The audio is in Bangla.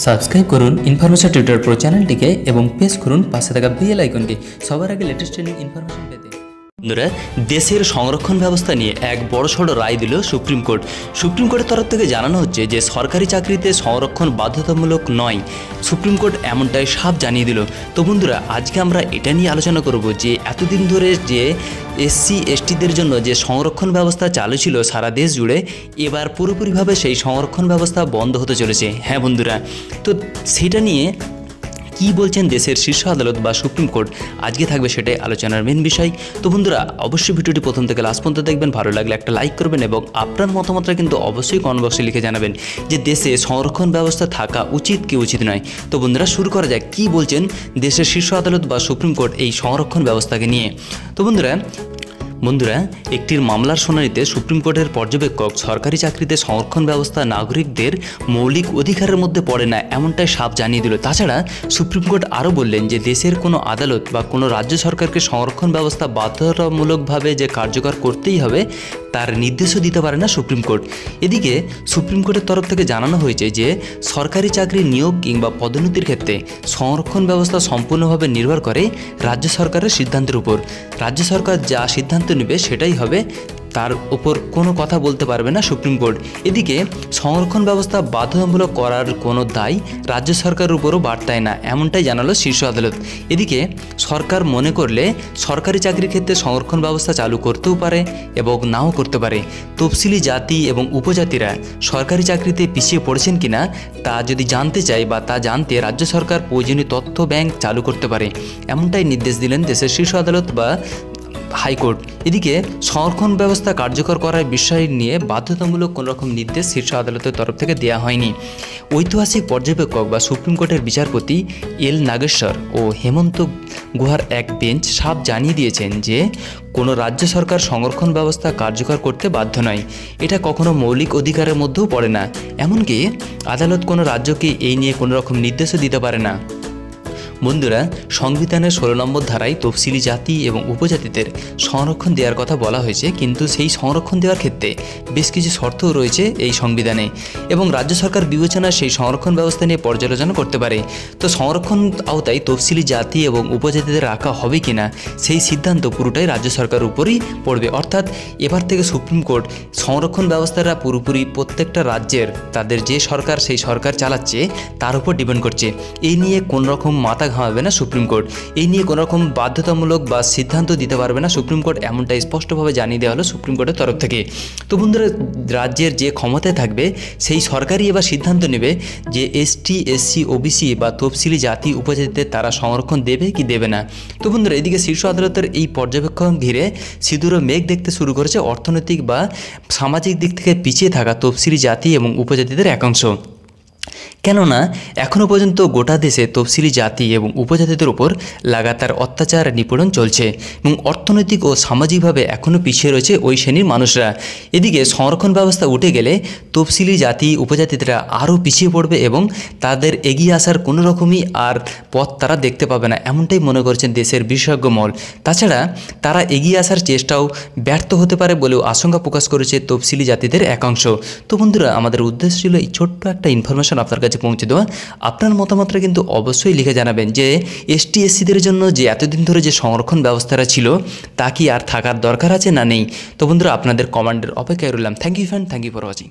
সাবস্ক্রাইব করুন ইনফরমেশন টিউটর প্রো চ্যানেলটিকে এবং প্রেস করুন পাশে থাকা বেল আইকনটি সবার আগে লেটেস্ট ট্রেন্ডিং ইনফরমেশন পেতে। বন্ধুরা, দেশের সংরক্ষণ ব্যবস্থা নিয়ে এক বড়সড় রায় দিল সুপ্রিম কোর্ট। সুপ্রিম কোর্টের তরফ থেকে জানানো হচ্ছে যে সরকারি চাকরিতে সংরক্ষণ বাধ্যতামূলক নয়। সুপ্রিম কোর্ট এমনটাই সাফ জানিয়ে দিল। তো বন্ধুরা, আজকে আমরা এটা নিয়ে আলোচনা করব যে এতদিন ধরে যে এসসি এসটিদের জন্য যে সংরক্ষণ ব্যবস্থা চালু ছিল সারা দেশ জুড়ে, এবার পুরোপুরিভাবে সেই সংরক্ষণ ব্যবস্থা বন্ধ হতে চলেছে। হ্যাঁ বন্ধুরা, তো সেটা নিয়ে কি বলছেন দেশের শীর্ষ আদালত বা সুপ্রিম কোর্ট, আজকে থাকবে সেটাই আলোচনার মেন বিষয়। তো বন্ধুরা, অবশ্যই ভিডিওটি প্রথম থেকে লাস্ট পর্যন্ত দেখবেন, ভালো লাগলে একটা লাইক করবেন এবং আপনার মতামতটা কিন্তু অবশ্যই কমেন্ট বক্সে লিখে জানাবেন যে দেশে সংরক্ষণ ব্যবস্থা থাকা উচিত কি উচিত নয়। তো বন্ধুরা, শুরু করা যাক কি বলছেন দেশের শীর্ষ আদালত বা সুপ্রিম কোর্ট এই সংরক্ষণ ব্যবস্থাকে নিয়ে। তো বন্ধুরা, একটি মামলার শুনানিতে সুপ্রিম কোর্টের পর্যবেক্ষক সরকারি চাকরিতে সংরক্ষণ ব্যবস্থা নাগরিকদের মৌলিক অধিকারের মধ্যে পড়ে না, এমনটাই সাফ জানিয়ে দিল। তাছাড়া সুপ্রিম কোর্ট আরও বললেন যে দেশের কোনো আদালত বা কোনো রাজ্য সরকারকে সংরক্ষণ ব্যবস্থা বাধ্যতামূলকভাবে যে কার্যকর করতেই হবে তার নির্দেশও দিতে পারে না সুপ্রিম কোর্ট। এদিকে সুপ্রিম কোর্টের তরফ থেকে জানানো হয়েছে যে সরকারি চাকরি নিয়োগ কিংবা পদোন্নতির ক্ষেত্রে সংরক্ষণ ব্যবস্থা সম্পূর্ণভাবে নির্ভর করে রাজ্য সরকারের সিদ্ধান্তের উপর। রাজ্য সরকার যা সিদ্ধান্ত নেবে সেটাই হবে, তার উপর কোনো কথা বলতে পারবে না সুপ্রিম কোর্ট। এদিকে সংরক্ষণ ব্যবস্থা বাধ্যতামূলক করার কোনো দায় রাজ্য সরকারের উপরও বার্তায় না, এমনটাই জানালো শীর্ষ আদালত। এদিকে সরকার মনে করলে সরকারি চাকরির ক্ষেত্রে সংরক্ষণ ব্যবস্থা চালু করতেও পারে এবং নাও করতে পারে। তফসিলি জাতি এবং উপজাতিরা সরকারি চাকরিতে পিছিয়ে পড়েছেন কিনা তা যদি জানতে চায় বা তা জানতে রাজ্য সরকার প্রয়োজনীয় তথ্য ব্যাংক চালু করতে পারে, এমনটাই নির্দেশ দিলেন দেশের শীর্ষ আদালত বা হাইকোর্ট। এদিকে সংরক্ষণ ব্যবস্থা কার্যকর করার বিষয় নিয়ে বাধ্যতামূলক কোনো রকম নির্দেশ শীর্ষ আদালতের তরফ থেকে দেওয়া হয়নি। ঐতিহাসিক পর্যবেক্ষক বা সুপ্রিম কোর্টের বিচারপতি এল নাগেশ্বর ও হেমন্ত গুহার এক বেঞ্চ সাফ জানিয়ে দিয়েছেন যে কোনো রাজ্য সরকার সংরক্ষণ ব্যবস্থা কার্যকর করতে বাধ্য নয়। এটা কখনো মৌলিক অধিকারের মধ্যেও পড়ে না। এমনকি আদালত কোনো রাজ্যকে এই নিয়ে কোনো রকম নির্দেশও দিতে পারে না। বন্ধুরা, সংবিধানের 16 নম্বর ধারায় তফসিলি জাতি এবং উপজাতিদের সংরক্ষণ দেওয়ার কথা বলা হয়েছে, কিন্তু সেই সংরক্ষণ দেওয়ার ক্ষেত্রে বেশ কিছু শর্তও রয়েছে এই সংবিধানে এবং রাজ্য সরকার বিবেচনা সেই সংরক্ষণ ব্যবস্থা নিয়ে পর্যালোচনা করতে পারে। তো সংরক্ষণ আওতায় তফসিলি জাতি এবং উপজাতিদের রাখা হবে কিনা সেই সিদ্ধান্ত পুরোটাই রাজ্য সরকারের উপরেই পড়বে। অর্থাৎ এবার থেকে সুপ্রিম কোর্ট সংরক্ষণ ব্যবস্থাটা পুরোপুরি প্রত্যেকটা রাজ্যের তাদের যে সরকার সেই সরকার চালাচ্ছে তার উপর ডিপেন্ড করছে। এই নিয়ে কোনো রকম মাথা ঘামাবে না সুপ্রিম কোর্ট, এই নিয়ে কোনো রকম বাধ্যতামূলক বা সিদ্ধান্ত দিতে পারবে না সুপ্রিম কোর্ট, এমনটাই স্পষ্টভাবে জানিয়ে দেওয়া হলো সুপ্রিম কোর্টের তরফ থেকে। তো বন্ধুরা, রাজ্যের যে ক্ষমতায় থাকবে সেই সরকারই এবার সিদ্ধান্ত নেবে যে এসটি এসসি ওবিসি বা তফসিলি জাতি উপজাতিদের তারা সংরক্ষণ দেবে কি দেবে না। তো বন্ধুরা, এদিকে শীর্ষ আদালতের এই পর্যবেক্ষণ ঘিরে সিঁদুর মেঘ দেখতে শুরু করেছে অর্থনৈতিক বা সামাজিক দিক থেকে পিছিয়ে থাকা তফসিলি জাতি এবং উপজাতিদের একাংশ। কেননা এখনও পর্যন্ত গোটা দেশে তফসিলি জাতি এবং উপজাতিদের উপর লাগাতার অত্যাচার নিপীড়ন চলছে এবং অর্থনৈতিক ও সামাজিকভাবে এখনও পিছিয়ে রয়েছে ওই শ্রেণীর মানুষরা। এদিকে সংরক্ষণ ব্যবস্থা উঠে গেলে তফসিলি জাতি উপজাতিরা আরও পিছিয়ে পড়বে এবং তাদের এগিয়ে আসার কোনো রকমই আর পথ তারা দেখতে পাবে না, এমনটাই মনে করছেন দেশের বিশেষজ্ঞ মহল। তাছাড়া তারা এগিয়ে আসার চেষ্টাও ব্যর্থ হতে পারে বলেও আশঙ্কা প্রকাশ করেছে তফসিলি জাতিদের একাংশ। তো বন্ধুরা, আমাদের উদ্দেশ্য ছিল এই ছোট্ট একটা ইনফরমেশন আপনার কাছে পৌঁছে দেওয়া। আপনার মতামতটা কিন্তু অবশ্যই লিখে জানাবেন যে এসটি এসসিদের জন্য যে এতদিন ধরে যে সংরক্ষণ ব্যবস্থাটা ছিল তা কি আর থাকার দরকার আছে না নেই। তো বন্ধুরা, আপনাদের কমেন্টের অপেক্ষায় রইলাম। Thank you friend, thank you for watching.